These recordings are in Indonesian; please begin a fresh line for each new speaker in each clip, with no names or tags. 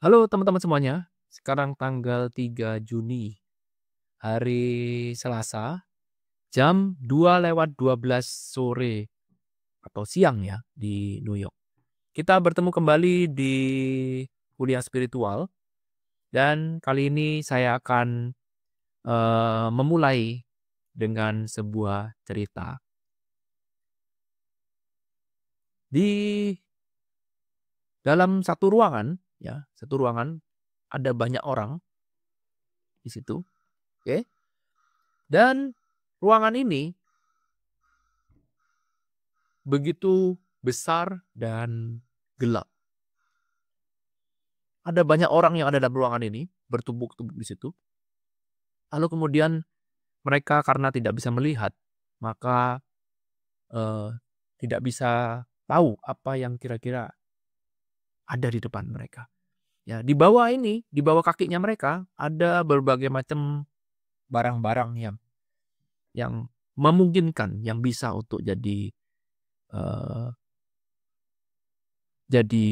Halo teman-teman semuanya, sekarang tanggal 3 Juni, hari Selasa, jam 2:12 sore atau siang ya di New York. Kita bertemu kembali di kuliah spiritual dan kali ini saya akan memulai dengan sebuah cerita. Di dalam satu ruangan, ya, satu ruangan ada banyak orang di situ, oke? Dan ruangan ini begitu besar dan gelap. Ada banyak orang yang ada dalam ruangan ini, bertumpuk-tumpuk di situ. Lalu kemudian mereka karena tidak bisa melihat, maka eh, tidak bisa tahu apa yang kira-kira ada di depan mereka. Ya, di bawah ini, di bawah kakinya mereka ada berbagai macam barang-barang yang memungkinkan, yang bisa untuk eh, jadi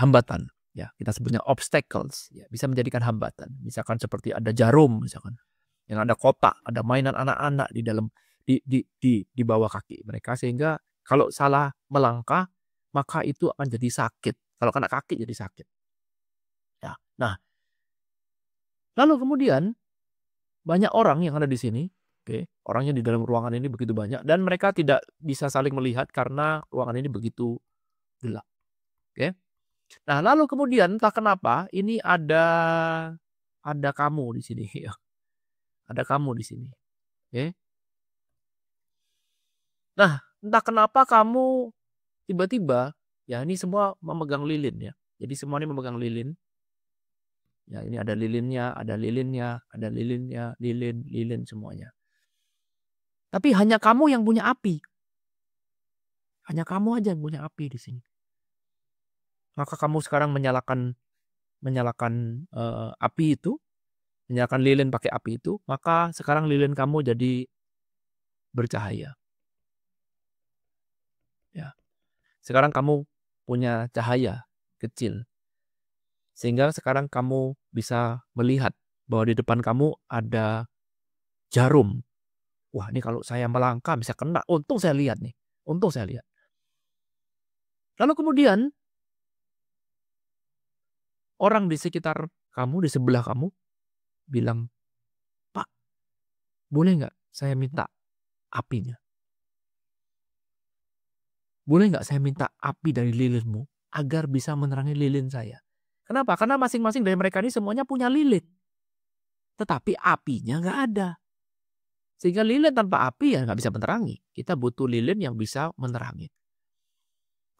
hambatan. Ya, kita sebutnya obstacles. Ya, bisa menjadikan hambatan. Misalkan seperti ada jarum, misalkan yang ada kotak, ada mainan anak-anak di dalam di bawah kaki mereka sehingga kalau salah melangkah maka itu akan jadi sakit. Kalau kena kaki jadi sakit. Ya. Nah, lalu kemudian banyak orang yang ada di sini. Oke, orangnya di dalam ruangan ini begitu banyak dan mereka tidak bisa saling melihat karena ruangan ini begitu gelap. Oke. Nah, lalu kemudian entah kenapa ini ada kamu di sini ya. Ada kamu di sini. Oke. Nah, entah kenapa kamu tiba-tiba, ya ini semua memegang lilin ya. Jadi semua ini memegang lilin. Ya ini ada lilinnya, ada lilinnya, ada lilinnya, lilin, lilin semuanya. Tapi hanya kamu yang punya api. Hanya kamu aja yang punya api di sini. Maka kamu sekarang menyalakan api itu, menyalakan lilin pakai api itu, maka sekarang lilin kamu jadi bercahaya. Ya. Sekarang kamu punya cahaya kecil. Sehingga sekarang kamu bisa melihat bahwa di depan kamu ada jarum. Wah, ini kalau saya melangkah bisa kena. Untung saya lihat nih. Untung saya lihat. Lalu kemudian orang di sekitar kamu, di sebelah kamu bilang, "Pak, boleh nggak saya minta apinya? Boleh nggak saya minta api dari lilinmu agar bisa menerangi lilin saya?" Kenapa? Karena masing-masing dari mereka ini semuanya punya lilin. Tetapi apinya nggak ada. Sehingga lilin tanpa api ya nggak bisa menerangi. Kita butuh lilin yang bisa menerangi.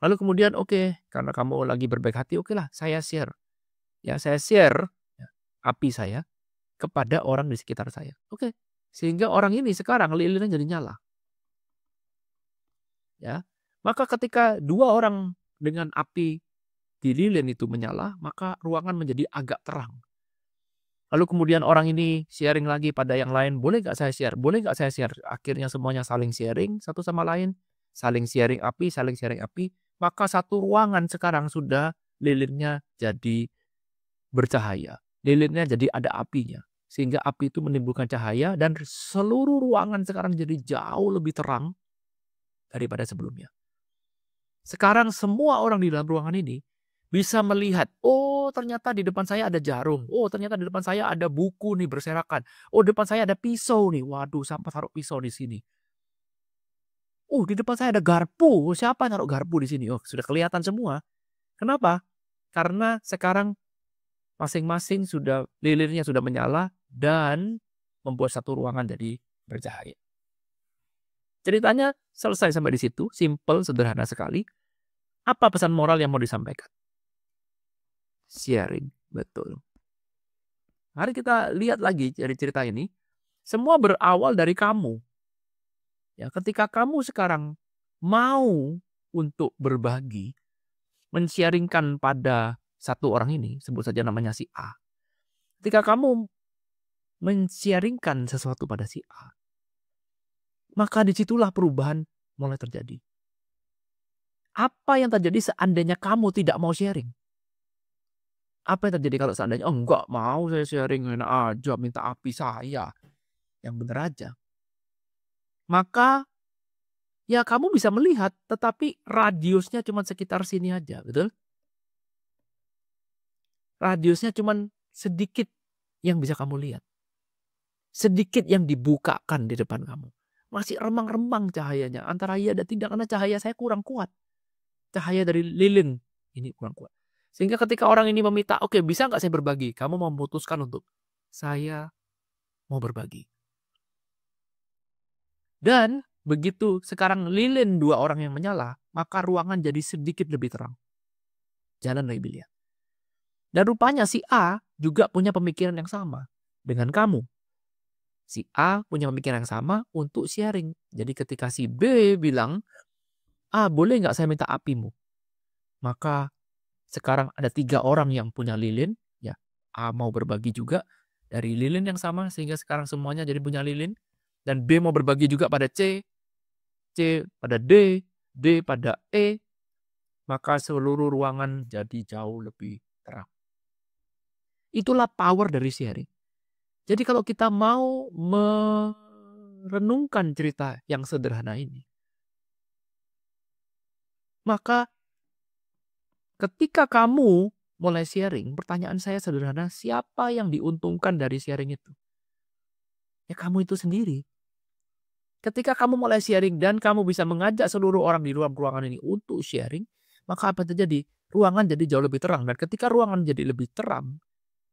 Lalu kemudian oke, karena kamu lagi berbaik hati, oke lah saya share. Ya, saya share ya, api saya kepada orang di sekitar saya. Oke. Sehingga orang ini sekarang lilinnya jadi nyala. Ya. Maka ketika dua orang dengan api di lilin itu menyala, maka ruangan menjadi agak terang. Lalu kemudian orang ini sharing lagi pada yang lain, boleh nggak saya share? Boleh nggak saya share? Akhirnya semuanya saling sharing satu sama lain, saling sharing api, saling sharing api. Maka satu ruangan sekarang sudah lilinnya jadi bercahaya. Lilinnya jadi ada apinya. Sehingga api itu menimbulkan cahaya dan seluruh ruangan sekarang jadi jauh lebih terang daripada sebelumnya. Sekarang semua orang di dalam ruangan ini bisa melihat, oh ternyata di depan saya ada jarum. Oh ternyata di depan saya ada buku nih berserakan. Oh di depan saya ada pisau nih. Waduh, sampai taruh pisau di sini. Oh di depan saya ada garpu. Siapa yang taruh garpu di sini? Oh sudah kelihatan semua. Kenapa? Karena sekarang masing-masing sudah lilinnya sudah menyala dan membuat satu ruangan jadi bercahaya. Ceritanya selesai sampai di situ, simple, sederhana sekali. Apa pesan moral yang mau disampaikan? Sharing, betul. Mari kita lihat lagi dari cerita ini. Semua berawal dari kamu. Ya, ketika kamu sekarang mau untuk berbagi, men-sharingkan pada satu orang ini, sebut saja namanya si A. Ketika kamu men-sharingkan sesuatu pada si A, maka disitulah perubahan mulai terjadi. Apa yang terjadi seandainya kamu tidak mau sharing? Apa yang terjadi kalau seandainya, "Oh enggak mau saya sharing, enak aja minta api saya." Yang bener aja. Maka ya kamu bisa melihat, tetapi radiusnya cuma sekitar sini aja, betul? Radiusnya cuman sedikit yang bisa kamu lihat. Sedikit yang dibukakan di depan kamu. Masih remang-remang cahayanya. Antara iya dan tidak, karena cahaya saya kurang kuat. Cahaya dari lilin ini kurang kuat. Sehingga ketika orang ini meminta, "Oke, bisa nggak saya berbagi?" Kamu memutuskan untuk, "Saya mau berbagi." Dan begitu sekarang lilin dua orang yang menyala, maka ruangan jadi sedikit lebih terang. Jalan lebih lihat. Dan rupanya si A juga punya pemikiran yang sama dengan kamu. Si A punya pemikiran yang sama untuk sharing. Jadi ketika si B bilang, "Ah, boleh nggak saya minta apimu?" Maka sekarang ada 3 orang yang punya lilin. Ya, A mau berbagi juga dari lilin yang sama. Sehingga sekarang semuanya jadi punya lilin. Dan B mau berbagi juga pada C. C pada D pada E. Maka seluruh ruangan jadi jauh lebih terang. Itulah power dari sharing. Jadi kalau kita mau merenungkan cerita yang sederhana ini, maka ketika kamu mulai sharing, pertanyaan saya sederhana, siapa yang diuntungkan dari sharing itu? Ya kamu itu sendiri. Ketika kamu mulai sharing dan kamu bisa mengajak seluruh orang di dalam ruangan ini untuk sharing, maka apa yang terjadi? Ruangan jadi jauh lebih terang. Dan ketika ruangan jadi lebih terang,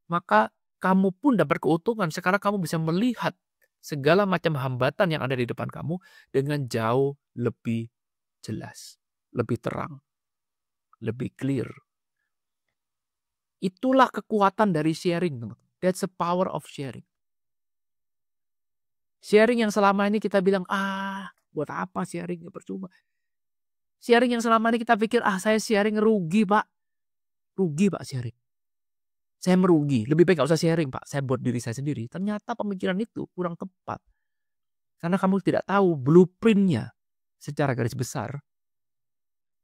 maka kamu pun dapat keuntungan. Sekarang kamu bisa melihat segala macam hambatan yang ada di depan kamu dengan jauh lebih jelas, lebih terang, lebih clear. Itulah kekuatan dari sharing. That's the power of sharing. Sharing yang selama ini kita bilang, buat apa sharing? Percuma. Sharing yang selama ini kita pikir, saya sharing rugi pak. Rugi pak sharing. Saya merugi. Lebih baik gak usah sharing pak. Saya buat diri saya sendiri. Ternyata pemikiran itu kurang tepat. Karena kamu tidak tahu blueprintnya secara garis besar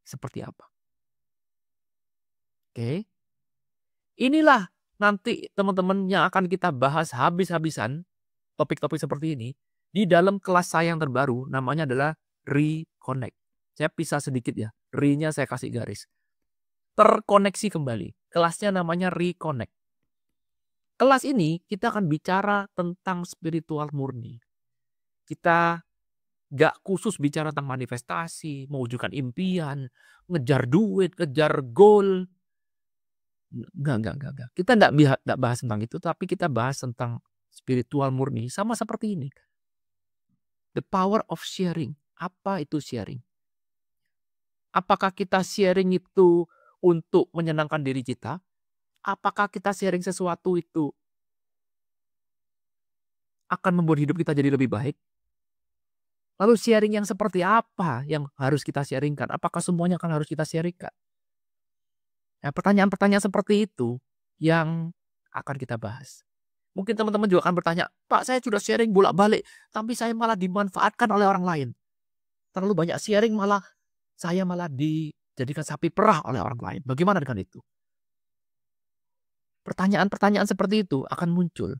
seperti apa. Oke. Inilah nanti teman-teman yang akan kita bahas habis-habisan topik-topik seperti ini di dalam kelas saya yang terbaru, namanya adalah Reconnect. Saya pisah sedikit ya. Re-nya saya kasih garis. Terkoneksi kembali. Kelasnya namanya Reconnect. Kelas ini kita akan bicara tentang spiritual murni. Kita gak khusus bicara tentang manifestasi, mewujudkan impian, ngejar duit, ngejar goal. Enggak. Kita enggak bahas tentang itu, tapi kita bahas tentang spiritual murni. Sama seperti ini. The power of sharing. Apa itu sharing? Apakah kita sharing itu untuk menyenangkan diri kita? Apakah kita sharing sesuatu itu akan membuat hidup kita jadi lebih baik? Lalu sharing yang seperti apa yang harus kita sharingkan? Apakah semuanya akan harus kita sharingkan? Nah, pertanyaan-pertanyaan seperti itu yang akan kita bahas. Mungkin teman-teman juga akan bertanya, "Pak, saya sudah sharing bolak-balik, tapi saya malah dimanfaatkan oleh orang lain. Terlalu banyak sharing saya malah dijadikan sapi perah oleh orang lain. Bagaimana dengan itu?" Pertanyaan-pertanyaan seperti itu akan muncul.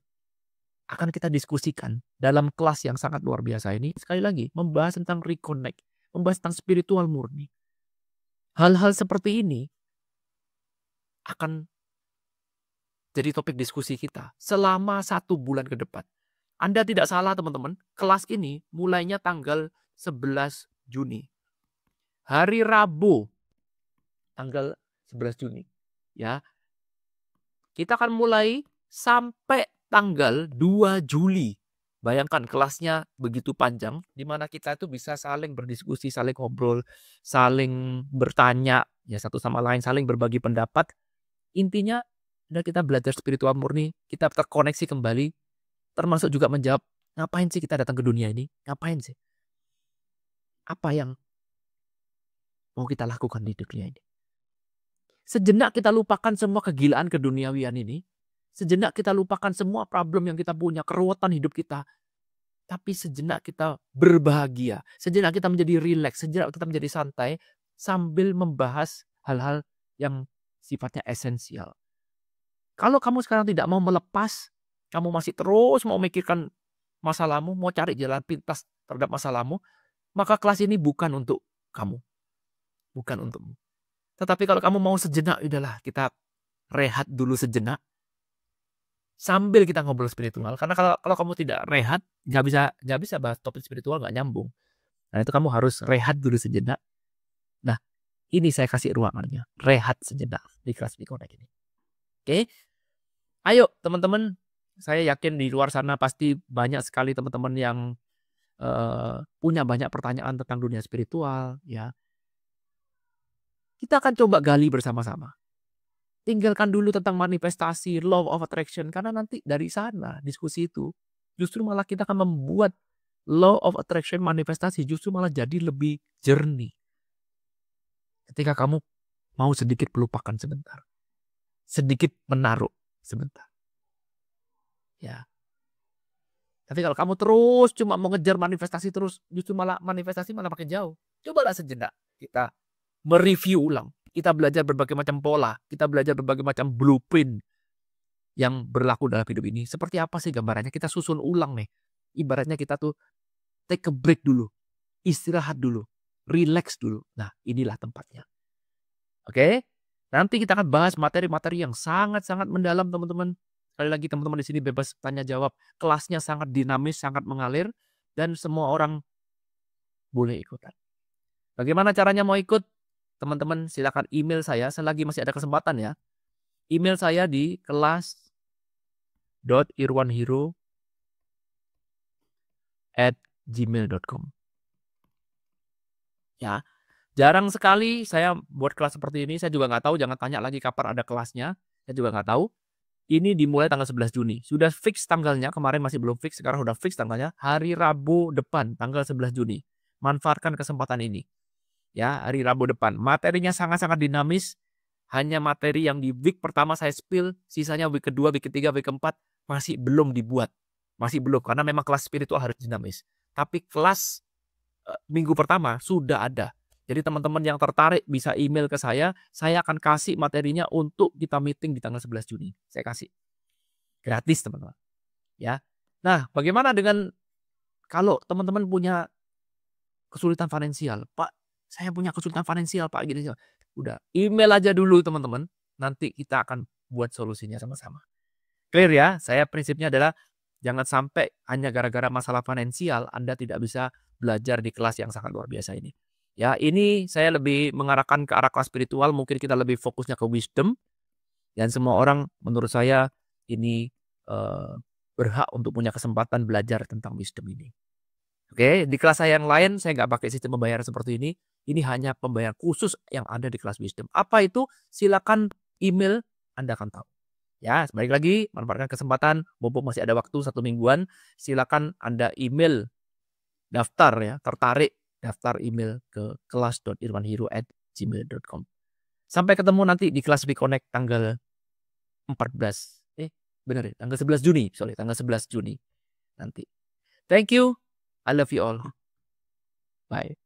Akan kita diskusikan dalam kelas yang sangat luar biasa ini. Sekali lagi, membahas tentang reconnect. Membahas tentang spiritual murni. Hal-hal seperti ini akan jadi topik diskusi kita selama 1 bulan ke depan. Anda tidak salah teman-teman, kelas ini mulainya tanggal 11 Juni. Hari Rabu, tanggal 11 Juni. Ya, kita akan mulai sampai tanggal 2 Juli. Bayangkan kelasnya begitu panjang, di mana kita itu bisa saling berdiskusi, saling ngobrol, saling bertanya, ya satu sama lain, saling berbagi pendapat. Intinya adalah kita belajar spiritual murni, kita terkoneksi kembali, termasuk juga menjawab, ngapain sih kita datang ke dunia ini? Ngapain sih? Apa yang mau kita lakukan di dunia ini? Sejenak kita lupakan semua kegilaan keduniawian ini. Sejenak kita lupakan semua problem yang kita punya, keruwetan hidup kita. Tapi sejenak kita berbahagia. Sejenak kita menjadi rileks. Sejenak kita menjadi santai. Sambil membahas hal-hal yang sifatnya esensial. Kalau kamu sekarang tidak mau melepas, kamu masih terus mau memikirkan masalahmu, mau cari jalan pintas terhadap masalahmu, maka kelas ini bukan untuk kamu, bukan untukmu. Tetapi kalau kamu mau sejenak, udahlah kita rehat dulu sejenak, sambil kita ngobrol spiritual. Karena kalau kamu tidak rehat, nggak bisa bahas topik spiritual, nggak nyambung. Nah itu kamu harus rehat dulu sejenak. Nah ini saya kasih ruangannya, rehat sejenak di kelas Connect ini. Oke, ayo teman-teman, saya yakin di luar sana pasti banyak sekali teman-teman yang punya banyak pertanyaan tentang dunia spiritual, ya. Kita akan coba gali bersama-sama. Tinggalkan dulu tentang manifestasi, law of attraction, karena nanti dari sana diskusi itu justru malah kita akan membuat law of attraction manifestasi justru malah jadi lebih jernih. Ketika kamu mau sedikit melupakan sebentar, sedikit menaruh sebentar. Ya. Tapi kalau kamu terus cuma mau ngejar manifestasi terus, justru malah manifestasi malah makin jauh. Cobalah sejenak kita mereview ulang. Kita belajar berbagai macam pola, kita belajar berbagai macam blueprint yang berlaku dalam hidup ini. Seperti apa sih gambarannya? Kita susun ulang nih. Ibaratnya kita tuh take a break dulu, istirahat dulu, relax dulu. Nah, inilah tempatnya. Oke? Nanti kita akan bahas materi-materi yang sangat-sangat mendalam, teman-teman. Sekali lagi teman-teman di sini bebas tanya jawab. Kelasnya sangat dinamis, sangat mengalir, dan semua orang boleh ikutan. Bagaimana caranya mau ikut? Teman-teman silakan email saya selagi masih ada kesempatan ya. Email saya di kelas.irwanhero@gmail.com. Ya, jarang sekali saya buat kelas seperti ini. Saya juga nggak tahu, jangan tanya lagi kapan ada kelasnya. Saya juga nggak tahu. Ini dimulai tanggal 11 Juni. Sudah fix tanggalnya, kemarin masih belum fix, sekarang sudah fix tanggalnya. Hari Rabu depan, tanggal 11 Juni. Manfaatkan kesempatan ini. Ya, hari Rabu depan. Materinya sangat-sangat dinamis. Hanya materi yang di week pertama saya spill, sisanya week kedua, week ketiga, week keempat masih belum dibuat. Masih belum, karena memang kelas spiritual harus dinamis. Tapi kelas minggu pertama sudah ada. Jadi teman-teman yang tertarik bisa email ke saya akan kasih materinya untuk kita meeting di tanggal 11 Juni. Saya kasih. Gratis, teman-teman. Ya. Nah, bagaimana dengan kalau teman-teman punya kesulitan finansial? Pak, saya punya kesulitan finansial, Pak. Gini, udah, email aja dulu, teman-teman. Nanti kita akan buat solusinya sama-sama. Clear ya? Saya prinsipnya adalah jangan sampai hanya gara-gara masalah finansial Anda tidak bisa belajar di kelas yang sangat luar biasa ini. Ya, ini saya lebih mengarahkan ke arah kelas spiritual, mungkin kita lebih fokusnya ke wisdom. Dan semua orang menurut saya ini berhak untuk punya kesempatan belajar tentang wisdom ini. Oke, di kelas saya yang lain saya nggak pakai sistem pembayaran seperti ini. Ini hanya pembayaran khusus yang ada di kelas wisdom. Apa itu? Silakan email, Anda akan tahu. Ya, balik lagi, manfaatkan kesempatan, mumpung masih ada waktu 1 mingguan, silakan Anda email, daftar ya, tertarik, daftar email ke kelas.irwanhero@gmail.com. Sampai ketemu nanti di kelas Connect tanggal 14. Benar ya, tanggal 11 Juni, tanggal 11 Juni nanti. Thank you. I love you all. Bye.